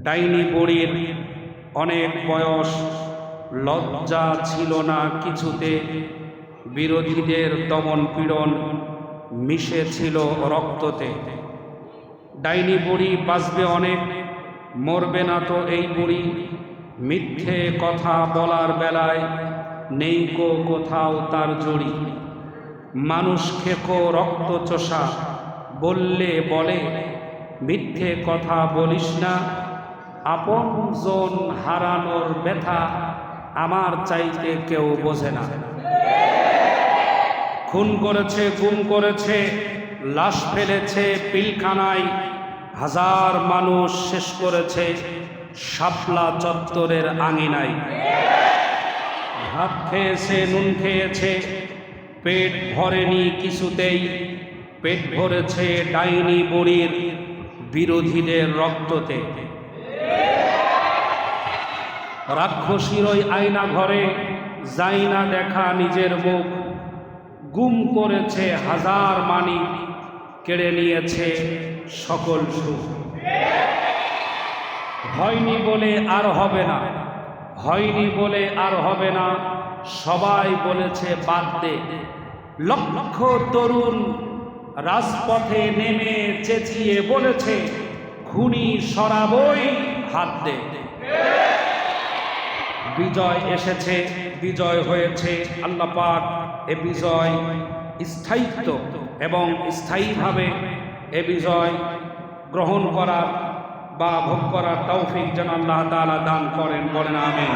ডাইনি বুড়ির অনেক বয়স, লজ্জা ছিল না কিছুতে, বিরোধীদের দমন পীড়ন মিশে ছিল রক্ততে। ডাইনি বুড়ি বাঁচবে অনেক, মরবে না তো এই বুড়ি, মিথ্যে কথা বলার বেলায় নেই কো কোথাও তার জড়ি। মানুষ খেকো রক্ত চোষা, বললে বলে মিথ্যে কথা বলিস না, আপনজন হারানোর ব্যথা আমার চাইতে কেউ বোঝে না। খুন করেছে, গুম করেছে, লাশ ফেলেছে পিলখানায়, হাজার মানুষ শেষ করেছে শাপলা চত্বরের আঙিনায়। ভাত খেয়েছে, নুন খেয়েছে, পেট ভরেনি কিছুতেই, পেট ভরেছে ডাইনি বুড়ির বিরোধীদের রক্ততে। রাক্ষসীর ওই আয়না ঘরে যায় না দেখা নিজের মুখ, গুম করেছে হাজার মানিক, কেড়ে নিয়েছে সকল সুখ। হয়নি বলে আর হবে না, হয়নি বলে আর হবে না, সবাই বলেছে বাদ দে। লক্ষ তরুণ রাজপথে নেমে চেঁচিয়ে বলেছে খুনি সরাবই, হাত দে। বিজয় এসেছে, বিজয় হয়েছে, আল্লাহ পাক এ বিজয় স্থায়িত্ব এবং স্থায়ীভাবে এ বিজয় গ্রহণ করার বা ভোগ করার তৌফিক যেন আল্লাহ তাআলা দান করেন, বলেন আমিন।